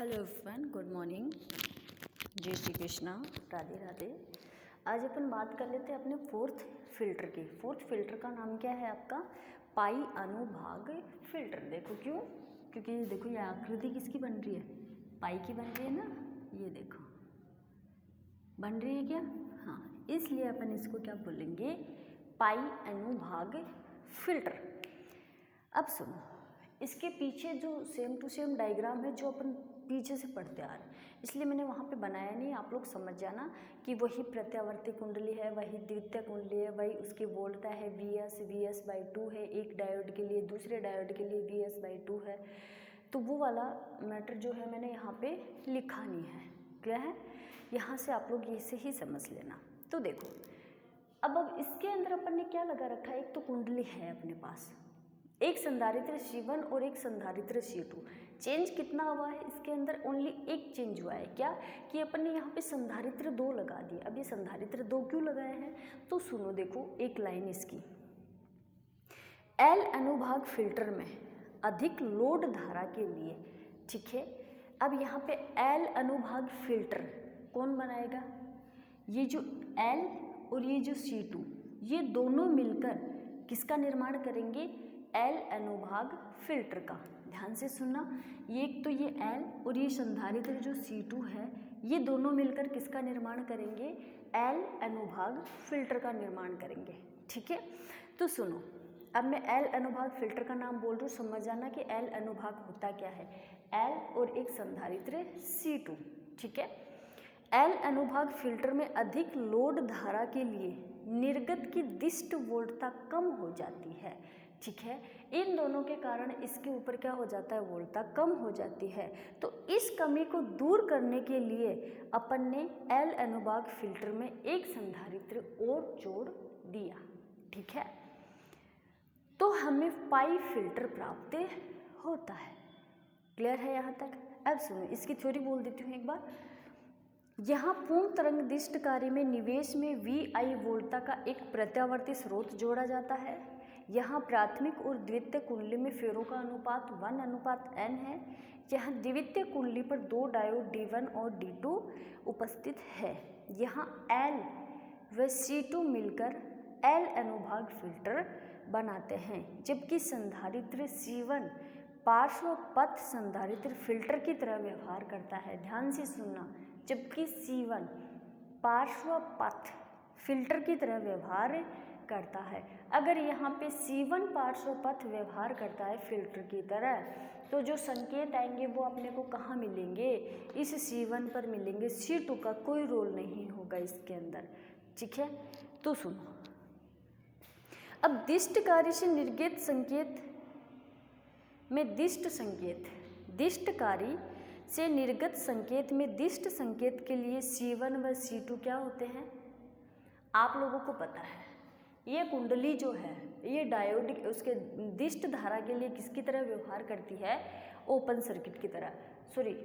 Hello everyone, good morning, जय श्री कृष्णा, राधे राधे। आज अपन बात कर लेते हैं अपने फोर्थ फिल्टर की। फोर्थ फिल्टर का नाम क्या है आपका? पाई अनुभाग फिल्टर। देखो क्यों? क्योंकि देखो ये आकृति किसकी बन रही है? पाई की बन रही है ना, ये देखो बन रही है क्या? हाँ, इसलिए अपन इसको क्या बोलेंगे? पाई अनुभाग फिल्टर। अब सुनो, इसके पीछे जो सेम टू सेम डायग्राम है जो अपन पीछे से पढ़ते आ रहे हैं, इसलिए मैंने वहाँ पे बनाया नहीं। आप लोग समझ जाना कि वही प्रत्यावर्ती कुंडली है, वही द्वितीय कुंडली है, वही उसकी वोल्टा है Vs/2 है एक डायोड के लिए, दूसरे डायोड के लिए Vs/2 है। तो वो वाला मैटर जो है मैंने यहाँ पे लिखा नहीं है। क्या है? यहाँ से आप लोग ऐसे ही समझ लेना। तो देखो अब इसके अंदर अपन ने क्या लगा रखा है? एक तो कुंडली है अपने पास, एक संधारित्र C1 और एक संधारित्र C2। चेंज कितना हुआ है इसके अंदर? ओनली एक चेंज हुआ है। क्या कि अपन ने यहाँ पे संधारित्र 2 लगा दिए। अब ये संधारित्र 2 क्यों लगाए हैं? तो सुनो, देखो एक लाइन इसकी, L अनुभाग फिल्टर में अधिक लोड धारा के लिए, ठीक है। अब यहाँ पे L अनुभाग फिल्टर कौन बनाएगा? ये जो L और ये जो C2, ये दोनों मिलकर किसका निर्माण करेंगे? L अनुभाग फिल्टर का। ध्यान से सुनना, ये एक तो ये L और ये संधारित्र जो C2 है, ये दोनों मिलकर किसका निर्माण करेंगे? L अनुभाग फिल्टर का निर्माण करेंगे, ठीक है। तो सुनो, अब मैं L अनुभाग फिल्टर का नाम बोल रही हूँ, समझ जाना कि L अनुभाग होता क्या है। L और एक संधारित्र C2, ठीक है। L अनुभाग फिल्टर में अधिक लोड धारा के लिए निर्गत की दिष्ट वोल्टता कम हो जाती है, ठीक है। इन दोनों के कारण इसके ऊपर क्या हो जाता है? वोल्टता कम हो जाती है। तो इस कमी को दूर करने के लिए अपन ने L अनुभाग फिल्टर में एक संधारित्र और जोड़ दिया, ठीक है। तो हमें पाई फिल्टर प्राप्त होता है। क्लियर है यहाँ तक? अब सुनो, इसकी थ्योरी बोल देती हूँ एक बार। यहाँ पूर्ण तरंग दिष्ट कार्य में निवेश में VI वोल्टता का एक प्रत्यावर्ती स्रोत जोड़ा जाता है। यहाँ प्राथमिक और द्वितीय कुंडली में फेरों का अनुपात 1:n है। यहाँ द्वितीय कुंडली पर 2 डायोड D1 और D2 उपस्थित है। यहाँ L व C2 मिलकर L अनुभाग फिल्टर बनाते हैं, जबकि संधारित्र C1 पार्श्व पथ संधारित्र फिल्टर की तरह व्यवहार करता है। ध्यान से सुनना, जबकि C1 पार्श्व पथ फिल्टर की तरह व्यवहार करता है। अगर यहाँ पे C1 पार्श्व पथ व्यवहार करता है फिल्टर की तरह, तो जो संकेत आएंगे वो अपने को कहाँ मिलेंगे? इस C1 पर मिलेंगे। C2 का कोई रोल नहीं होगा इसके अंदर, ठीक है। तो सुनो, अब दिष्ट कार्य से निर्गत संकेत में दिष्ट संकेत, दिष्ट कार्य से निर्गत संकेत में दिष्ट संकेत के लिए C1 व C2 क्या होते हैं? आप लोगों को पता है, ये कुंडली जो है ये डायोड उसके दिष्ट धारा के लिए किसकी तरह व्यवहार करती है? ओपन सर्किट की तरह, सॉरी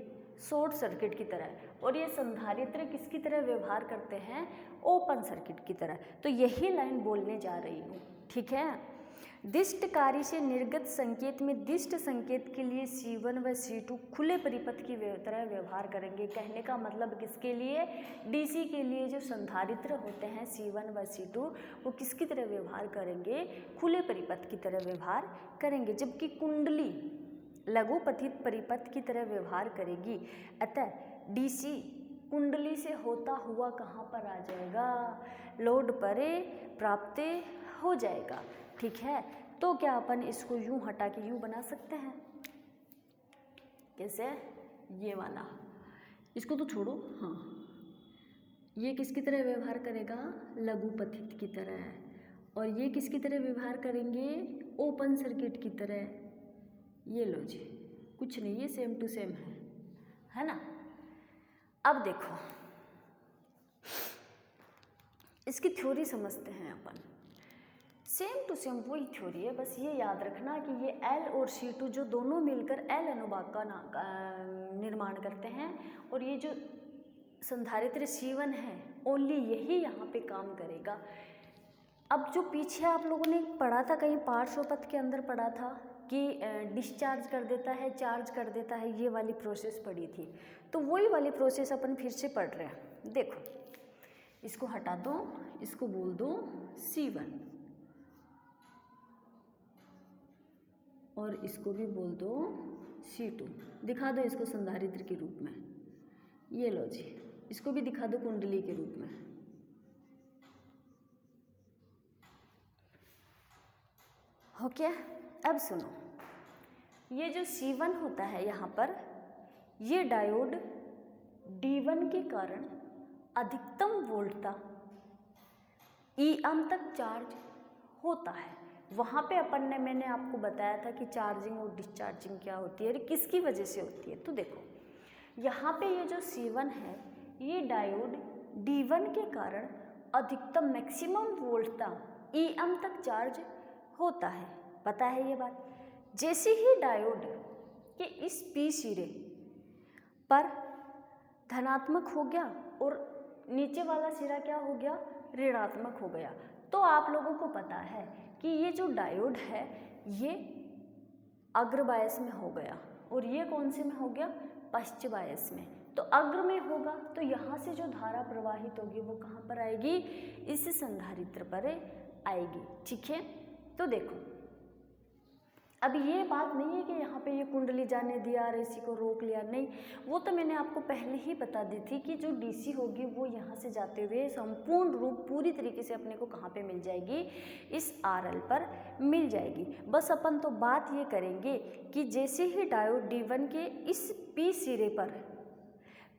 शॉर्ट सर्किट की तरह। और ये संधारित्र किसकी तरह व्यवहार करते हैं? ओपन सर्किट की तरह। तो यही लाइन बोलने जा रही हूँ, ठीक है। दिष्ट कार्य से निर्गत संकेत में दिष्ट संकेत के लिए C1 व C2 खुले परिपथ की तरह व्यवहार करेंगे। कहने का मतलब किसके लिए? DC के लिए जो संधारित्र होते हैं C1 व C2, वो किसकी तरह व्यवहार करेंगे? खुले परिपथ की तरह व्यवहार करेंगे, जबकि कुंडली लघुपथित परिपथ की तरह व्यवहार करेगी। अतः DC कुंडली से होता हुआ कहाँ पर आ जाएगा? लोड पर प्राप्त हो जाएगा, ठीक है। तो क्या अपन इसको यूं हटा के यूं बना सकते हैं? कैसे? ये वाला, इसको तो छोड़ो। हाँ, ये किसकी तरह व्यवहार करेगा? लघुपथित की तरह। और ये किसकी तरह व्यवहार करेंगे? ओपन सर्किट की तरह। ये लो जी, कुछ नहीं, ये सेम टू सेम है ना। अब देखो, इसकी थ्योरी समझते हैं अपन। सेम टू सेम वही थ्योरी है, बस ये याद रखना कि ये L और C2 जो दोनों मिलकर L अनुभाग का निर्माण करते हैं, और ये जो संधारित्र C1 है ओनली यही यहाँ पे काम करेगा। अब जो पीछे आप लोगों ने पढ़ा था, कहीं पार्श्व पथ के अंदर पढ़ा था, कि डिस्चार्ज कर देता है, चार्ज कर देता है, ये वाली प्रोसेस पढ़ी थी। तो वही वाली प्रोसेस अपन फिर से पढ़ रहे हैं। देखो, इसको हटा दो, इसको बोल दो C1 और इसको भी बोल दो C2। दिखा दो इसको संधारित्र के रूप में। ये लो जी, इसको भी दिखा दो कुंडली के रूप में। हो क्या? अब सुनो, ये जो C1 होता है यहाँ पर, ये डायोड D1 के कारण अधिकतम वोल्टता EM तक चार्ज होता है। वहाँ पे मैंने आपको बताया था कि चार्जिंग और डिस्चार्जिंग क्या होती है और किसकी वजह से होती है। तो देखो, यहाँ पे ये जो C1 है, ये डायोड D1 के कारण अधिकतम मैक्सिमम वोल्टता EM तक चार्ज होता है। पता है ये बात? जैसे ही डायोड के इस P सिरे पर धनात्मक हो गया और नीचे वाला सिरा क्या हो गया? ऋणात्मक हो गया। तो आप लोगों को पता है कि ये जो डायोड है ये अग्र बायस में हो गया और ये कौन से में हो गया? पश्च बायस में। तो अग्र में होगा तो यहाँ से जो धारा प्रवाहित होगी वो कहाँ पर आएगी? इस संधारित्र पर आएगी। ठीक है, तो देखो, अब ये बात नहीं है कि यहाँ पे ये कुंडली जाने दिया और इसी को रोक लिया, नहीं, वो तो मैंने आपको पहले ही बता दी थी कि जो डीसी होगी वो यहाँ से जाते हुए संपूर्ण रूप पूरी तरीके से अपने को कहाँ पे मिल जाएगी? इस आरएल पर मिल जाएगी। बस अपन तो बात ये करेंगे कि जैसे ही डायोड D1 के इस P सिरे पर,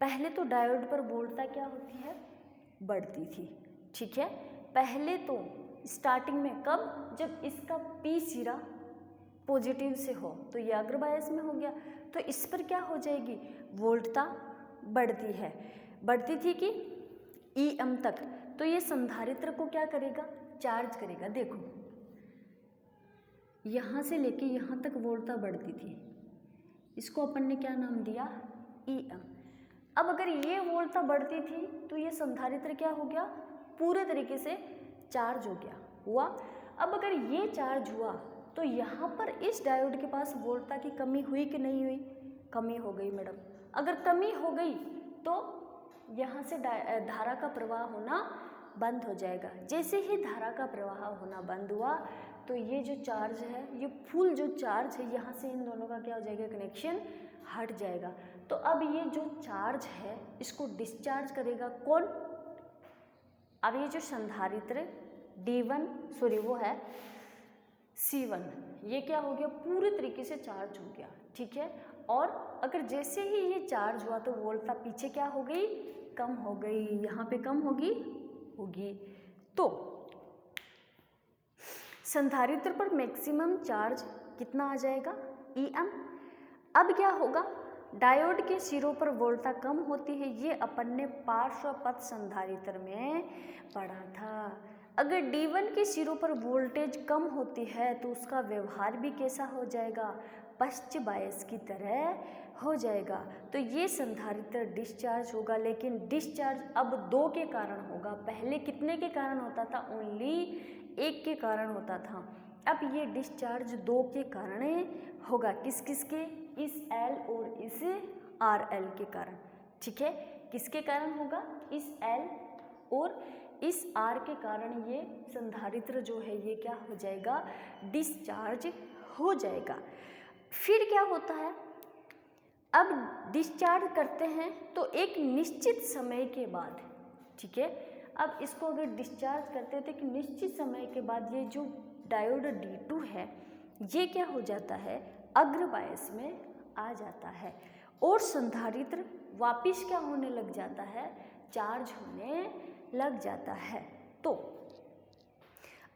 पहले तो डायोड पर वोल्टता क्या होती है? बढ़ती थी। ठीक है, पहले तो स्टार्टिंग में कब? जब इसका P सिरा पॉजिटिव से हो, तो ये अग्र बायस में हो गया, तो इस पर क्या हो जाएगी? वोल्टता बढ़ती है। बढ़ती थी कि EM तक, तो ये संधारित्र को क्या करेगा? चार्ज करेगा। देखो, यहाँ से लेके यहाँ तक वोल्टता बढ़ती थी, इसको अपन ने क्या नाम दिया? EM। अब अगर ये वोल्टता बढ़ती थी तो ये संधारित्र क्या हो गया? पूरे तरीके से चार्ज हो गया हुआ। अब अगर ये चार्ज हुआ तो यहाँ पर इस डायोड के पास वोल्टता की कमी हुई कि नहीं हुई? कमी हो गई मैडम। अगर कमी हो गई तो यहाँ से धारा का प्रवाह होना बंद हो जाएगा। जैसे ही धारा का प्रवाह होना बंद हुआ तो ये जो चार्ज है, ये फुल जो चार्ज है, यहाँ से इन दोनों का क्या हो जाएगा? कनेक्शन हट जाएगा। तो अब ये जो चार्ज है इसको डिस्चार्ज करेगा कौन? अब ये जो संधारित्र D1 वो है C1, ये क्या हो गया? पूरे तरीके से चार्ज हो गया। ठीक है, और अगर जैसे ही ये चार्ज हुआ तो वोल्टता पीछे क्या हो गई? कम हो गई। यहाँ पे कम होगी। तो संधारित्र पर मैक्सिमम चार्ज कितना आ जाएगा? EM। अब क्या होगा? डायोड के सिरों पर वोल्टता कम होती है, ये अपन ने पार्श्व पथ संधारित्र में पढ़ा था। अगर D1 के सिरों पर वोल्टेज कम होती है तो उसका व्यवहार भी कैसा हो जाएगा? पश्च बायस की तरह हो जाएगा। तो ये संधारित्र डिस्चार्ज होगा, लेकिन डिस्चार्ज अब 2 के कारण होगा। पहले कितने के कारण होता था? ओनली 1 के कारण होता था। अब ये डिस्चार्ज 2 के कारण होगा। किस किस के? इस L और इस RL के कारण। ठीक है, किसके कारण होगा? इस L और इस R के कारण ये संधारित्र जो है ये क्या हो जाएगा? डिस्चार्ज हो जाएगा। फिर क्या होता है? अब डिस्चार्ज करते हैं तो एक निश्चित समय के बाद, ठीक है, अब इसको अगर डिस्चार्ज करते हैं तो एक निश्चित समय के बाद ये जो डायोड D2 है ये क्या हो जाता है? अग्र बायस में आ जाता है और संधारित्र वापिस क्या होने लग जाता है? चार्ज होने लग जाता है। तो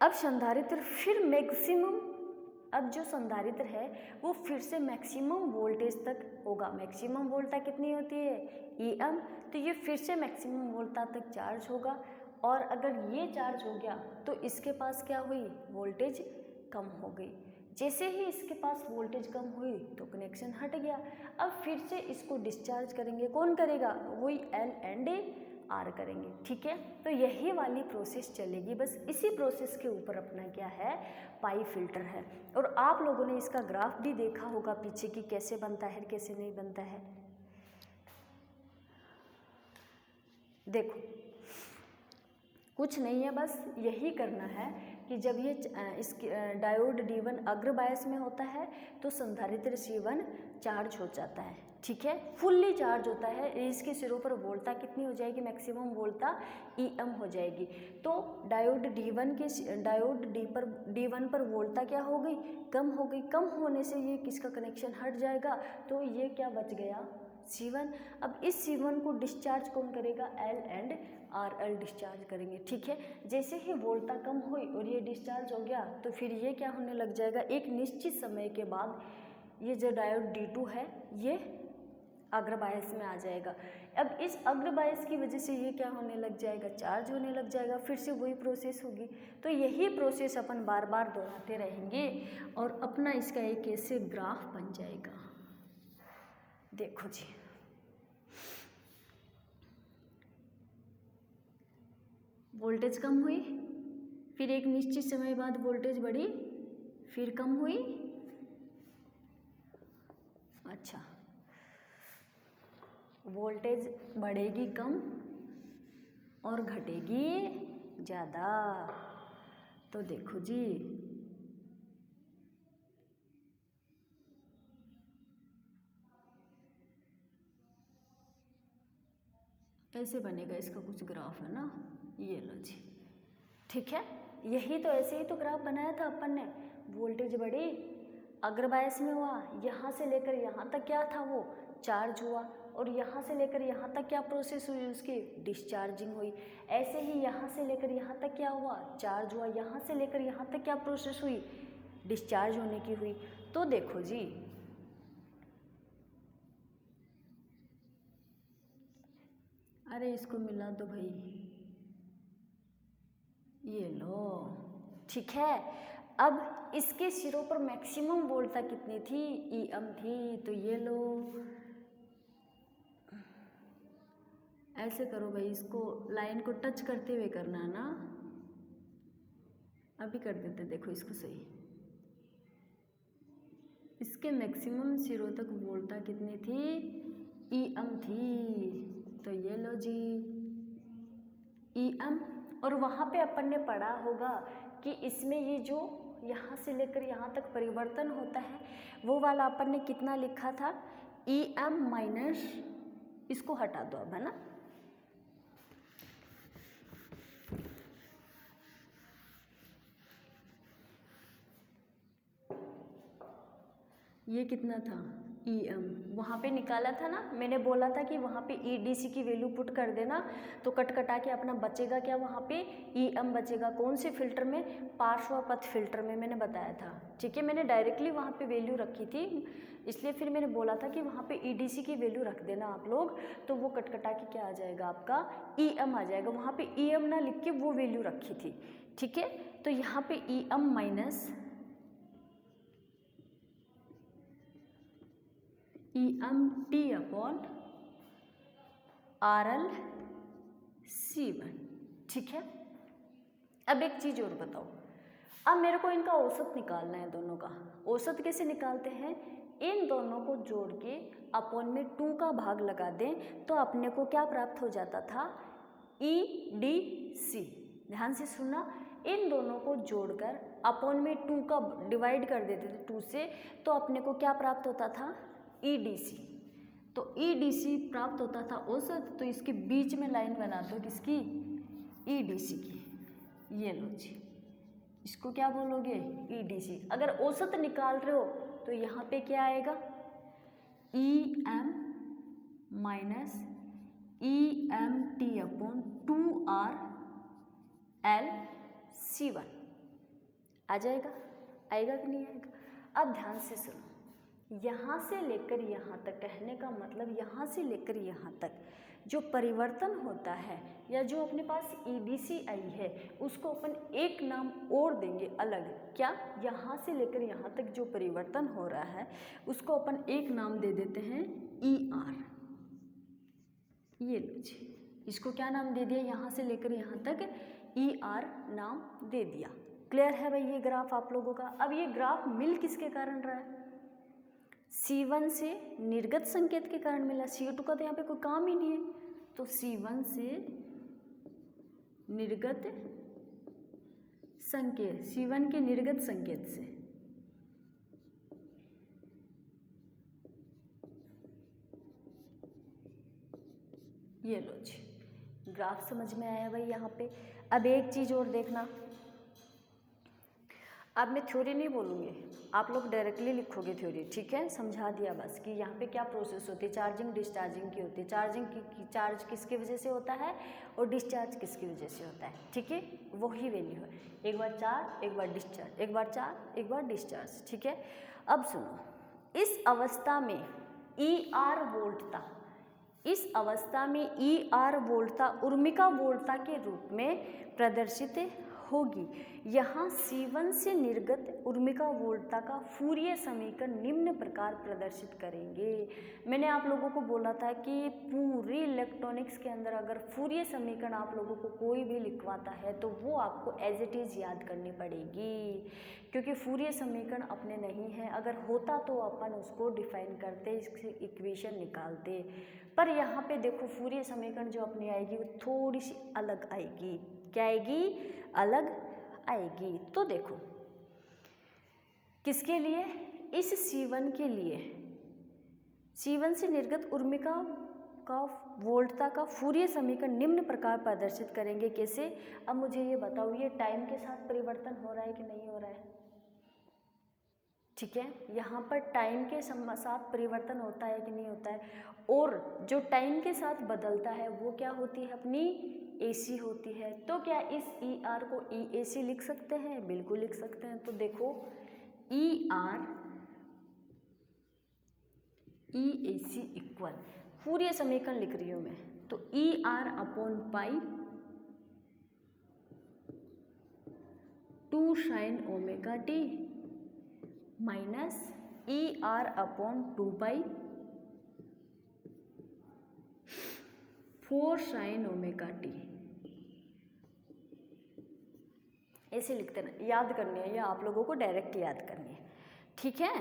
अब संधारित्र फिर मैक्सिमम, अब जो संधारित्र है वो फिर से मैक्सिमम वोल्टेज तक होगा। मैक्सिमम वोल्टता कितनी होती है? EM। तो ये फिर से मैक्सिमम वोल्टता तक चार्ज होगा और अगर ये चार्ज हो गया तो इसके पास क्या हुई? वोल्टेज कम हो गई। जैसे ही इसके पास वोल्टेज कम हुई तो कनेक्शन हट गया। अब फिर से इसको डिस्चार्ज करेंगे। कौन करेगा? वही L एंड आर करेंगे। ठीक है, तो यही वाली प्रोसेस चलेगी, बस इसी प्रोसेस के ऊपर अपना क्या है, पाई फिल्टर है। और आप लोगों ने इसका ग्राफ भी देखा होगा पीछे कि कैसे बनता है कैसे नहीं बनता है। देखो कुछ नहीं है, बस यही करना है कि जब ये इसकी डायोड D1 अग्र बायस में होता है तो संधारित्र C1 चार्ज हो जाता है। ठीक है, फुल्ली चार्ज होता है। इसके सिरों पर वोल्टता कितनी हो जाएगी, मैक्सिमम वोल्टता EM हो जाएगी। तो डायोड D1 पर वोल्टता क्या हो गई, कम हो गई। कम होने से ये किसका कनेक्शन हट जाएगा, तो ये क्या बच गया, C1। अब इस C1 को डिस्चार्ज कौन करेगा, L एंड RL डिस्चार्ज करेंगे। ठीक है, जैसे ही वोल्टता कम हुई और ये डिस्चार्ज हो गया तो फिर ये क्या होने लग जाएगा, एक निश्चित समय के बाद ये जो डायोड D2 है ये अग्र बायस में आ जाएगा। अब इस अग्र बायस की वजह से ये क्या होने लग जाएगा, चार्ज होने लग जाएगा, फिर से वही प्रोसेस होगी। तो यही प्रोसेस अपन बार बार दोहराते रहेंगे और अपना इसका एक ऐसे ग्राफ बन जाएगा। देखो जी, वोल्टेज कम हुई, फिर एक निश्चित समय बाद वोल्टेज बढ़ी, फिर कम हुई। अच्छा, वोल्टेज बढ़ेगी कम और घटेगी ज़्यादा। तो देखो जी, ऐसे बनेगा, इसका कुछ ग्राफ है ना, ये लो जी। ठीक है, यही तो ऐसे ही तो ग्राफ बनाया था अपन ने। वोल्टेज बढ़ी, अग्र बायस में हुआ, यहाँ से लेकर यहाँ तक क्या था, वो चार्ज हुआ, और यहाँ से लेकर यहाँ तक क्या प्रोसेस हुई, उसकी डिस्चार्जिंग हुई। ऐसे ही यहाँ से लेकर यहाँ तक क्या हुआ, चार्ज हुआ, यहाँ से लेकर यहाँ तक क्या प्रोसेस हुई, डिस्चार्ज होने की हुई। तो देखो जी, अरे इसको मिला दो भाई, ये लो। ठीक है, अब इसके सिरों पर मैक्सिमम वोल्टता कितनी थी, EM थी। तो ये लो, ऐसे करो भाई, इसको लाइन को टच करते हुए करना है ना। अभी कर देते, देखो इसको सही। इसके मैक्सिमम सिरों तक वोल्टता कितनी थी, EM थी। तो ये लो जी, EM। और वहाँ पे अपन ने पढ़ा होगा कि इसमें ये जो यहाँ से लेकर यहाँ तक परिवर्तन होता है वो वाला अपन ने कितना लिखा था, EM माइनस, इसको हटा दो अब, है ना। ये कितना था, EM वहाँ पे निकाला था ना, मैंने बोला था कि वहाँ पे EDC की वैल्यू पुट कर देना तो कट कटा के अपना बचेगा क्या, वहाँ पे EM बचेगा। कौन से फिल्टर में, पार्श्व पथ फिल्टर में, मैंने बताया था। ठीक है, मैंने डायरेक्टली वहाँ पे वैल्यू रखी थी, इसलिए फिर मैंने बोला था कि वहाँ पे EDC की वैल्यू रख देना आप लोग, तो वो कट कटा के क्या आ जाएगा, आपका EM आ जाएगा। वहाँ पे EM ना लिख के वो वैल्यू रखी थी। ठीक है, तो यहाँ पे EM minus EMT upon RL C1। ठीक है, अब एक चीज़ और बताओ, अब मेरे को इनका औसत निकालना है दोनों का। औसत कैसे निकालते हैं, इन दोनों को जोड़ के अपॉन में 2 का भाग लगा दें तो अपने को क्या प्राप्त हो जाता था, EDC। ध्यान से सुनना, इन दोनों को जोड़कर अपॉन में 2 का डिवाइड कर देते थे 2 से, तो अपने को क्या प्राप्त होता था, EDC। तो EDC प्राप्त होता था औसत, तो इसके बीच में लाइन बना दो, किसकी, EDC की। ये लो जी, इसको क्या बोलोगे, EDC। अगर औसत निकाल रहे हो तो यहाँ पे क्या आएगा, EM minus EMT upon 2RL C1 आ जाएगा, आएगा कि नहीं आएगा। अब ध्यान से सुनो, यहाँ से लेकर यहाँ तक, कहने का मतलब यहाँ से लेकर यहाँ तक जो परिवर्तन होता है या जो अपने पास EDC आई है उसको अपन एक नाम और देंगे अलग। क्या, यहाँ से लेकर यहाँ तक जो परिवर्तन हो रहा है उसको अपन एक नाम दे देते हैं ER। ये लो जी, इसको क्या नाम दे दिया, यहाँ से लेकर यहाँ तक ER नाम दे दिया। क्लियर है भाई ये ग्राफ आप लोगों का। अब ये ग्राफ मिल किसके कारण रहा है, C1 से निर्गत संकेत के कारण मिला। C2 का तो यहाँ पे कोई काम ही नहीं है, तो C1 से निर्गत संकेत, C1 के निर्गत संकेत से। ये लो जी, ग्राफ समझ में आया भाई यहाँ पे। अब एक चीज़ और देखना, अब मैं थ्योरी नहीं बोलूँगी, आप लोग डायरेक्टली लिखोगे थ्योरी, ठीक है। समझा दिया बस कि यहाँ पे क्या प्रोसेस होती है, चार्जिंग डिस्चार्जिंग की होती है। चार्जिंग की चार्ज किसकी वजह से होता है और डिस्चार्ज किसकी वजह से होता है, ठीक है। वही वैल्यू है, एक बार चार्ज एक बार डिस्चार्ज, एक बार चार्ज एक बार डिस्चार्ज, ठीक है। अब सुनो, इस अवस्था में ER वोल्टता, इस अवस्था में ER वोल्टता उर्मिका वोल्टता के रूप में प्रदर्शित होगी। यहाँ C1 से निर्गत उर्मिका वोल्टता का फूरियर समीकरण निम्न प्रकार प्रदर्शित करेंगे। मैंने आप लोगों को बोला था कि पूरी इलेक्ट्रॉनिक्स के अंदर अगर फूरियर समीकरण आप लोगों को कोई भी लिखवाता है तो वो आपको एज इट इज़ याद करनी पड़ेगी, क्योंकि फूरियर समीकरण अपने नहीं है। अगर होता तो अपन उसको डिफाइन करते, इसकी इक्वेशन निकालते, पर यहाँ पे देखो फूरियर समीकरण जो अपनी आएगी वो थोड़ी सी अलग आएगी। क्या आएगी, अलग आएगी। तो देखो किसके लिए, इस C1 के लिए, C1 से निर्गत उर्मिका का वोल्टता का फूरियर समीकरण निम्न प्रकार प्रदर्शित करेंगे। कैसे, अब मुझे ये बताओ, ये टाइम के साथ परिवर्तन हो रहा है कि नहीं हो रहा है, ठीक है। यहाँ पर टाइम के साथ परिवर्तन होता है कि नहीं होता है, और जो टाइम के साथ बदलता है वो क्या होती है, अपनी AC होती है। तो क्या इस ER को EAC लिख सकते हैं, बिल्कुल लिख सकते हैं। तो देखो ER EAC इक्वल, फूरियर समीकरण लिख रही हूँ मैं, तो ER upon pi 2 sin omega t minus ER upon 2 पाई 4 sin ओमेगा t। ऐसे लिखते ना, याद करनी है, ये आप लोगों को डायरेक्ट याद करनी है, ठीक है।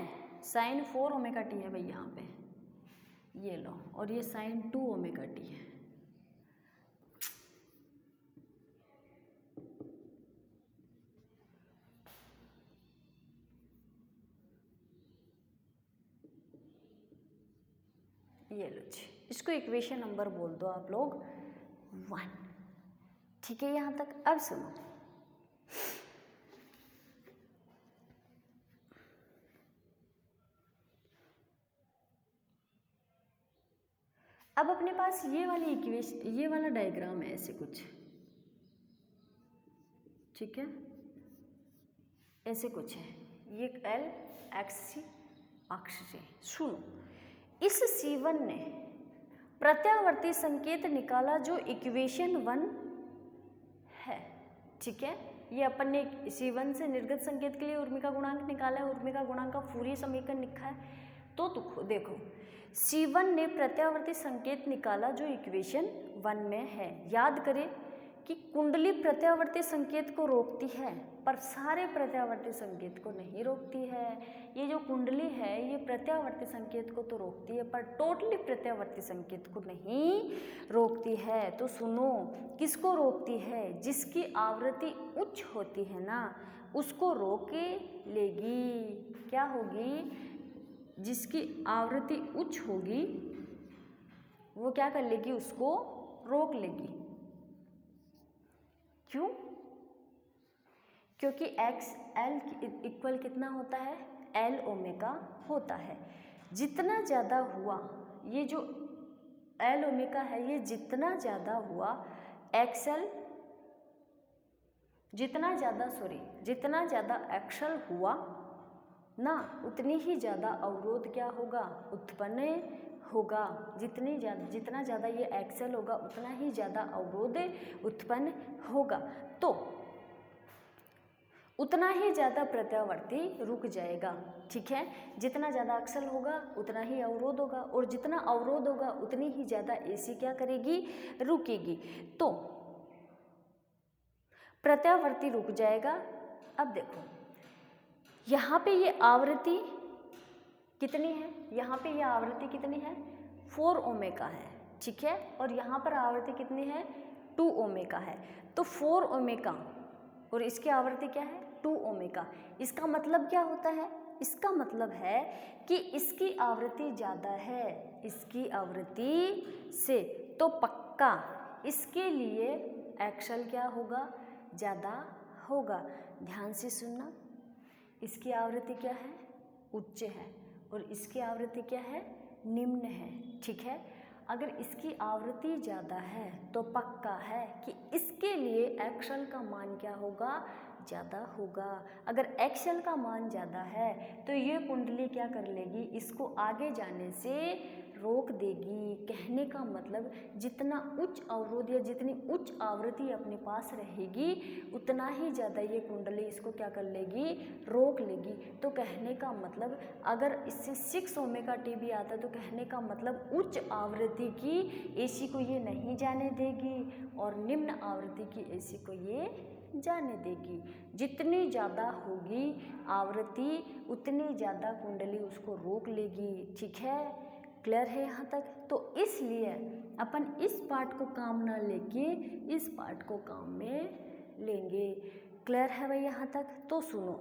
sin 4 ओमेगा t है भाई यहाँ पे, ये लो, और ये sin 2 ओमेगा t है। ये लो जी, इसको इक्वेशन नंबर बोल दो आप लोग 1, ठीक है यहाँ तक। अब सुनो, अब अपने पास ये वाली इक्वेशन, ये वाला डायग्राम है ऐसे कुछ, ठीक है, ऐसे कुछ है, ये L X अक्ष से। सुनो, इस C1 ने प्रत्यावर्ती संकेत निकाला जो इक्वेशन 1 है, ठीक है। ये अपन ने C1 से निर्गत संकेत के लिए उर्मिका गुणांक निकाला है, उर्मिका गुणांक का फूरियर समीकरण लिखा है। तो देखो C1 ने प्रत्यावर्ती संकेत निकाला जो इक्वेशन 1 में है। याद करें कि कुंडली प्रत्यावर्ती संकेत को रोकती है पर सारे प्रत्यावर्ती संकेत को नहीं रोकती है। ये जो कुंडली है ये प्रत्यावर्ती संकेत को तो रोकती है पर टोटली प्रत्यावर्ती संकेत को नहीं रोकती है। तो सुनो, किसको रोकती है? जिसकी आवृत्ति उच्च होती है ना उसको रोके लेगी। क्या होगी? जिसकी आवृत्ति उच्च होगी वो क्या कर लेगी? उसको रोक लेगी। क्यों? क्योंकि एक्स एल इक्वल कितना होता है? एल ओमेगा होता है। जितना ज़्यादा हुआ ये जो एल ओमेगा है ये जितना ज़्यादा हुआ एक्सएल जितना ज़्यादा एक्सएल हुआ ना उतनी ही ज़्यादा अवरोध क्या होगा? उत्पन्न होगा। जितना ज़्यादा ये एक्सएल होगा उतना ही ज़्यादा अवरोध उत्पन्न होगा। तो उतना ही ज़्यादा प्रत्यावर्ती रुक जाएगा। ठीक है, जितना ज़्यादा अक्सल होगा उतना ही अवरोध होगा, और जितना अवरोध होगा उतनी ही ज़्यादा एसी क्या करेगी, रुकेगी। तो प्रत्यावर्ती रुक जाएगा। अब देखो यहाँ पे ये आवृत्ति कितनी है, यहाँ पे ये आवृत्ति कितनी है, 4 ओमेगा है। ठीक है, और यहाँ पर आवृत्ति कितनी है, 2 ओमेगा है। तो 4 ओमेगा और इसकी आवृत्ति क्या है, 2 ओमेगा। इसका मतलब क्या होता है, इसका मतलब है कि इसकी आवृत्ति ज़्यादा है इसकी आवृत्ति से, तो पक्का इसके लिए एक्सल क्या होगा, ज़्यादा होगा। ध्यान से सुनना, इसकी आवृत्ति क्या है, उच्च है, और इसकी आवृत्ति क्या है, निम्न है। ठीक है, अगर इसकी आवृत्ति ज़्यादा है तो पक्का है कि इसके लिए एक्सल का मान क्या होगा, ज़्यादा होगा। अगर एक्सल का मान ज़्यादा है तो ये कुंडली क्या कर लेगी, इसको आगे जाने से रोक देगी। कहने का मतलब जितना उच्च अवरोध या जितनी उच्च आवृत्ति अपने पास रहेगी उतना ही ज़्यादा ये कुंडली इसको क्या कर लेगी, रोक लेगी। तो कहने का मतलब अगर इससे 6 ओमेगा टी भी आता तो कहने का मतलब उच्च आवृत्ति की एसी को ये नहीं जाने देगी और निम्न आवृत्ति की एसी को ये जाने देगी। जितनी ज़्यादा होगी आवृत्ति उतनी ज़्यादा कुंडली उसको रोक लेगी। ठीक है, क्लियर है यहाँ तक। तो इसलिए अपन इस पार्ट को काम ना लेके इस पार्ट को काम में लेंगे। क्लियर है भाई यहाँ तक। तो सुनो,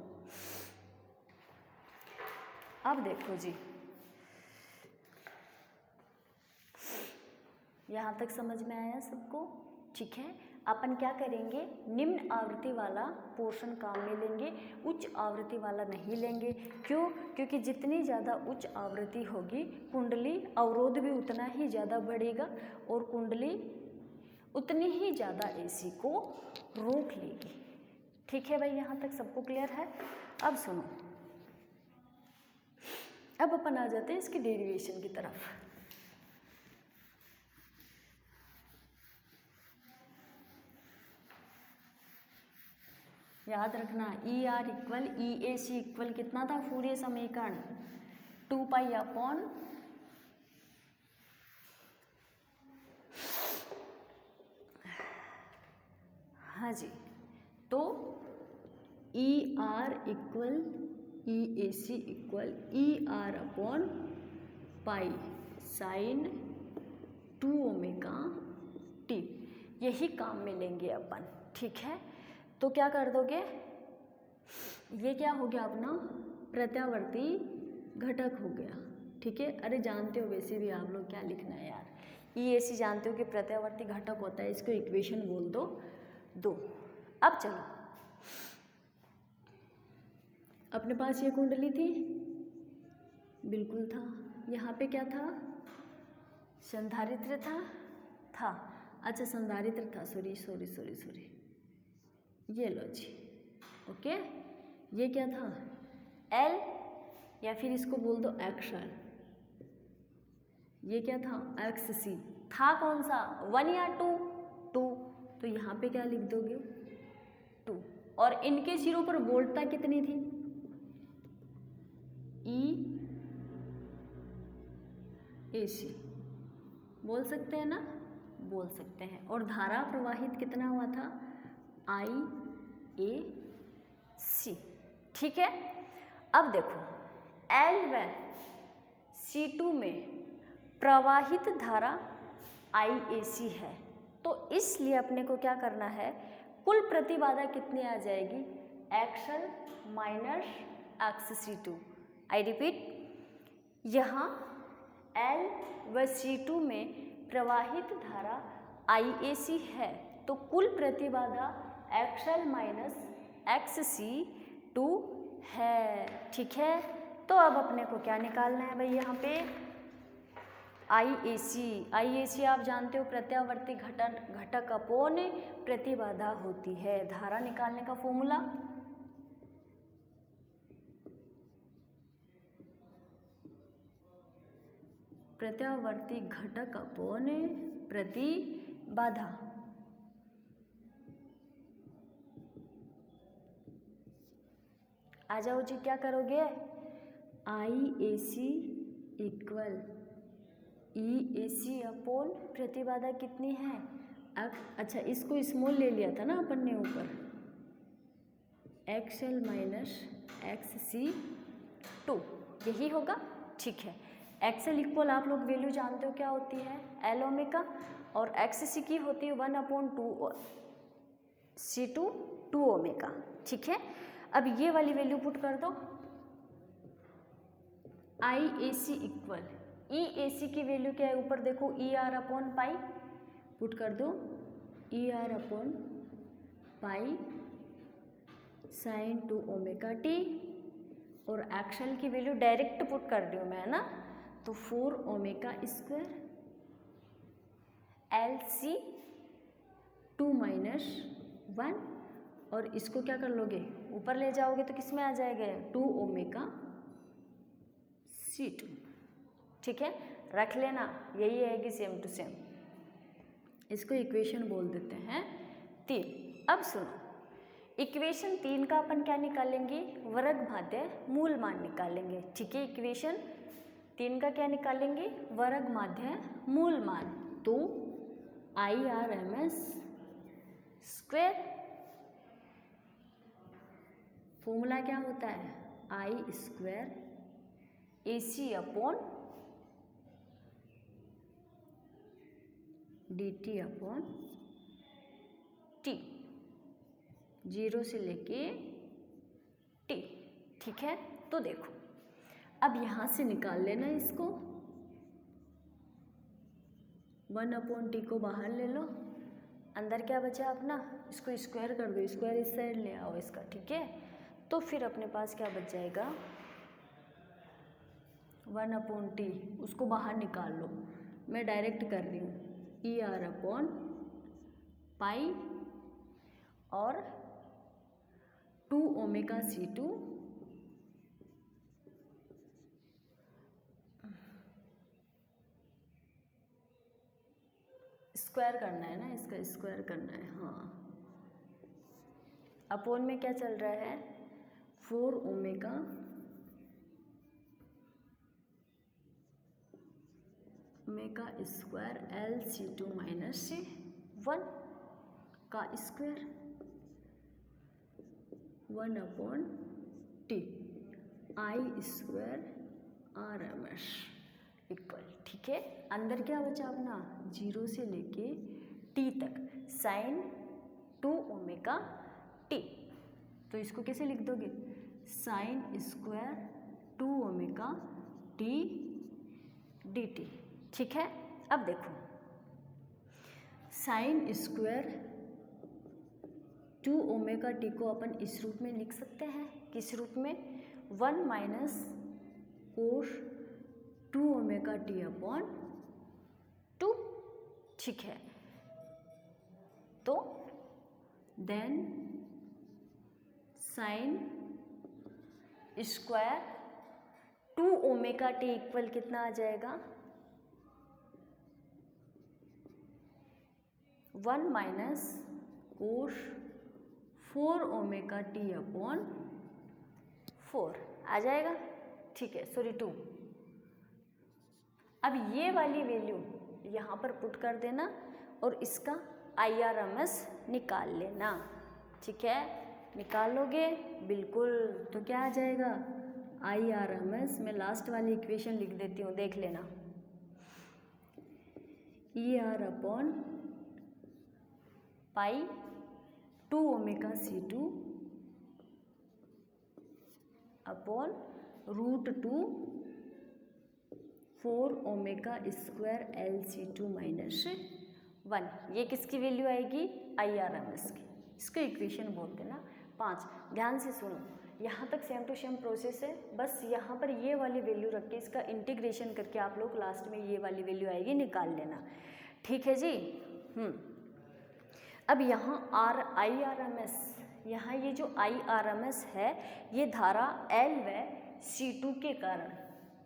अब देखो जी, यहाँ तक समझ में आया सबको। ठीक है, अपन क्या करेंगे, निम्न आवृत्ति वाला पोर्शन काम में लेंगे, उच्च आवृत्ति वाला नहीं लेंगे। क्यों, क्योंकि जितनी ज़्यादा उच्च आवृत्ति होगी कुंडली अवरोध भी उतना ही ज़्यादा बढ़ेगा और कुंडली उतनी ही ज़्यादा एसी को रोक लेगी। ठीक है भाई, यहाँ तक सबको क्लियर है। अब सुनो, अब अपन आ जाते हैं इसकी डेरिवेशन की तरफ। याद रखना ई R equal E A C equal कितना था, फूरियर समीकरण 2 पाई अपॉन हाँ जी, तो E R equal E A C equal E R upon pi sine 2 omega T, यही काम में लेंगे अपन। ठीक है, तो क्या कर दोगे, ये क्या हो गया अपना प्रत्यावर्ती घटक हो गया। ठीक है, अरे जानते हो वैसे भी आप लोग क्या लिखना है यार, ई ए सी जानते हो कि प्रत्यावर्ती घटक होता है, इसको इक्वेशन बोल दो। अब चलो, अपने पास ये कुंडली थी, बिल्कुल था। यहाँ पे क्या था, संधारित्र था। अच्छा संधारित्र था, सॉरी, ये लो जी। ओके, ये क्या था, एल, या फिर इसको बोल दो एक्सल। ये क्या था, एक्स सी था। कौन सा, 1 या 2? तो यहाँ पे क्या लिख दोगे, 2। और इनके सिरों पर वोल्टता कितनी थी, ई ए सी, बोल सकते हैं ना, बोल सकते हैं। और धारा प्रवाहित कितना हुआ था, आई ए सी। ठीक है, अब देखो एल व C2 में प्रवाहित धारा आई ए सी है, तो इसलिए अपने को क्या करना है, कुल प्रतिबाधा कितनी आ जाएगी, X L minus XC2। I repeat, यहाँ L व C2 में प्रवाहित धारा IAC है, तो कुल प्रतिबाधा एक्सल माइनस XC2 है। ठीक है, तो अब अपने को क्या निकालना है भाई, यहाँ पे IAC आप जानते हो प्रत्यावर्ती घटक अपोन प्रतिबाधा होती है। धारा निकालने का फॉर्मूला, प्रत्यावर्ती घटक अपोन प्रतिबाधा। आ जाओ जी, क्या करोगे, IAC इक्वल EAC अपॉन प्रतिबाधा कितनी है, अच्छा इसको स्मॉल ले लिया था ना अपन ने ऊपर, XL माइनस XC2, यही होगा। ठीक है, XL इक्वल आप लोग वैल्यू जानते हो क्या होती है, L ओमेगा, और XC की होती है 1/2 C2 2 ओमेगा। ठीक है, अब ये वाली वैल्यू पुट कर दो, IAC इक्वल EAC की वैल्यू क्या है, ऊपर देखो ER अपॉन पाई, पुट कर दो ER upon pi sine 2 omega T, और XL की वैल्यू डायरेक्ट पुट कर दी हूँ मैं, है ना, तो 4 ओमेगा स्क्वायर LC 2 माइनस 1, और इसको क्या कर लोगे, ऊपर ले जाओगे तो किस में आ जाएगा, 2 ओमेगा C2। ठीक है, रख लेना, यही आएगी सेम टू सेम, इसको इक्वेशन बोल देते हैं 3। अब सुनो, इक्वेशन 3 का अपन क्या निकालेंगे, वर्ग माध्य मूल मान निकालेंगे। ठीक है, इक्वेशन 3 का क्या निकालेंगे, वर्ग माध्य मूल मान, तो IRMS स्क्वायर, फॉर्मूला क्या होता है, I square AC upon DT upon T, 0 से लेके T। ठीक है, तो देखो अब यहाँ से निकाल लेना इसको, 1/T को बाहर ले लो, अंदर क्या बचा अपना, इसको स्क्वायर कर दो, स्क्वायर इस साइड ले आओ इसका। ठीक है, तो फिर अपने पास क्या बच जाएगा, 1/T, उसको बाहर निकाल लो, मैं डायरेक्ट कर रही हूँ, ER अपॉन पाई और 2 ओमेगा C2 स्क्वायर करना है ना, इसका स्क्वायर करना है, हाँ, अपॉन में क्या चल रहा है, 4 ओमेगा स्क्वायर LC2 माइनस 1 का square 1/T I square RMS equal. ठीक है, अंदर क्या बचा अपना, 0 से लेके T तक साइन 2 ओमेगा T, तो इसको कैसे लिख दोगे, sign square 2 omega T DT। ठीक है, अब देखो साइन स्क्वायर 2 ओमेगा T को अपन इस रूप में लिख सकते हैं, किस रूप में, 1 minus cos 2 omega T upon 2। ठीक है, तो then sine square 2 omega T equal कितना आ जाएगा, 1 minus cos 4 omega T upon 4 आ जाएगा। ठीक है, सॉरी 2। अब ये वाली वैल्यू यहाँ पर पुट कर देना और इसका IRMS निकाल लेना। ठीक है, निकाल लोगे बिल्कुल, तो क्या आ जाएगा, IRMS, मैं लास्ट वाली इक्वेशन लिख देती हूँ, देख लेना, ER upon pi 2 omega C2 upon √2 4 omega square LC2 minus 1। ये किसकी वैल्यू आएगी, IRMS की, इसको इक्वेशन बोलते ना 5। ध्यान से सुनो, यहाँ तक सेम टू सेम प्रोसेस है, बस यहाँ पर ये वाली वैल्यू रख के इसका इंटीग्रेशन करके आप लोग लास्ट में ये वाली वैल्यू आएगी निकाल लेना। ठीक है जी। अब यहाँ IRMS, यहाँ ये जो IRMS है ये धारा L व C2 के कारण,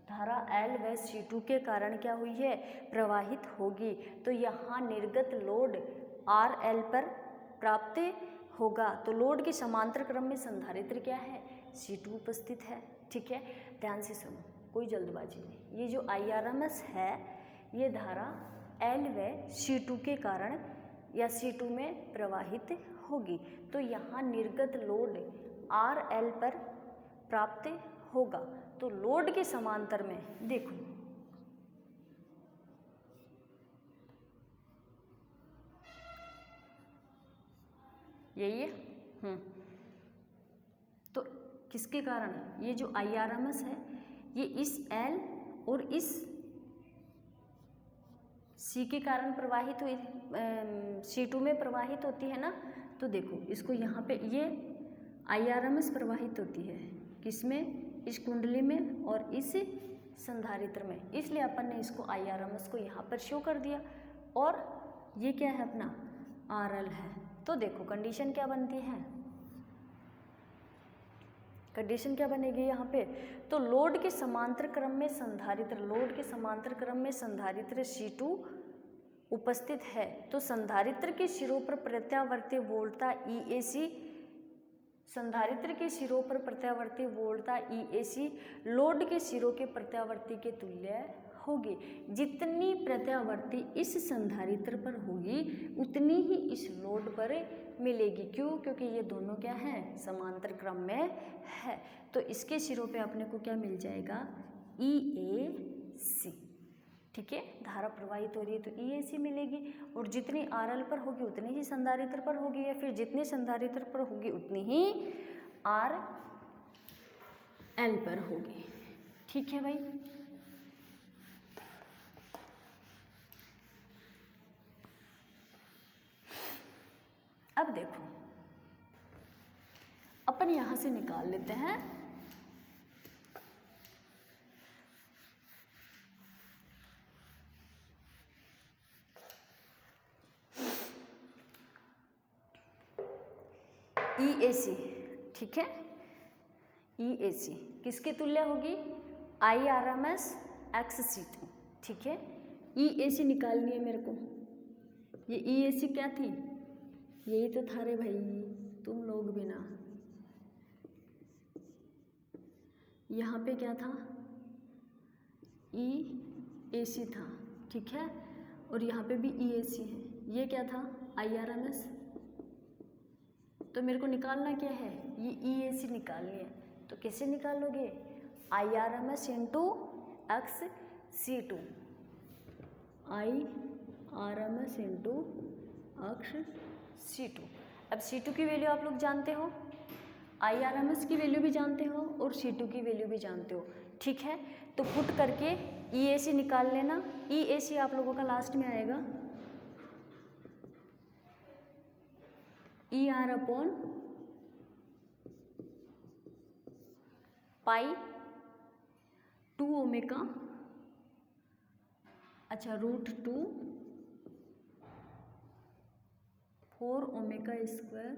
धारा L व C2 के कारण क्या हुई है, प्रवाहित होगी। तो यहाँ निर्गत लोड RL पर प्राप्त होगा। तो लोड के समांतर क्रम में संधारित्र क्या है, C2 उपस्थित है। ठीक है, ध्यान से सुनो, कोई जल्दबाजी नहीं। ये जो IRMS है ये धारा L व C2 के कारण या C2 में प्रवाहित होगी। तो यहाँ निर्गत लोड RL पर प्राप्त होगा। तो लोड के समांतर में देखो, यही है। तो किसके कारण? ये जो IRMS है ये इस L और इस C के कारण प्रवाहित हुई, C2 में प्रवाहित होती है ना। तो देखो इसको यहाँ पे ये IRMS प्रवाहित होती है किसमें? इस कुंडली में और इस संधारित्र में, इसलिए अपन ने इसको IRMS को यहाँ पर शो कर दिया। और ये क्या है अपना? RL है। तो देखो कंडीशन क्या बनती है, कंडीशन क्या बनेगी यहाँ पे? तो लोड के समांतर क्रम में संधारित्र, लोड के समांतर क्रम में संधारित्र C2 उपस्थित है। तो संधारित्र के सिरों पर प्रत्यावर्ती वोल्टता EAC, संधारित्र के सिरों पर प्रत्यावर्ती वोल्टता EAC लोड के सिरों के प्रत्यावर्ती के तुल्य होगी। जितनी प्रत्यावर्ती इस संधारित्र पर होगी उतनी ही इस लोड पर मिलेगी। क्यों? क्योंकि ये दोनों क्या हैं? समांतर क्रम में है। तो इसके सिरों पे अपने को क्या मिल जाएगा? EAC। ठीक है, धारा प्रवाहित हो रही है तो EAC मिलेगी। और जितनी RL पर होगी उतनी ही संधारित्र पर होगी, या फिर जितनी संधारित्र पर होगी उतनी ही RL पर होगी। ठीक है भाई। अब देखो अपन यहां से निकाल लेते हैं EAC। ठीक है, EAC किसके तुल्य होगी? IRMS x C2। ठीक है, EAC निकालनी है मेरे को। ये EAC क्या थी? यही तो था रे भाई, तुम लोग भी ना। यहाँ पे क्या था? EAC था। ठीक है, और यहाँ पे भी EAC है। ये क्या था? IRMS। तो मेरे को निकालना क्या है? ये EAC निकालनी है। तो कैसे निकालोगे? IRMS into x C2, IRMS into x C2। अब C2 की वैल्यू आप लोग जानते हो, IRMS की वैल्यू भी जानते हो और C2 की वैल्यू भी जानते हो। ठीक है, तो पुट करके EAC निकाल लेना। EAC आप लोगों का लास्ट में आएगा ER अपॉन पाई 2 ओमेगा, अच्छा √2 4 ओमेगा स्क्वायर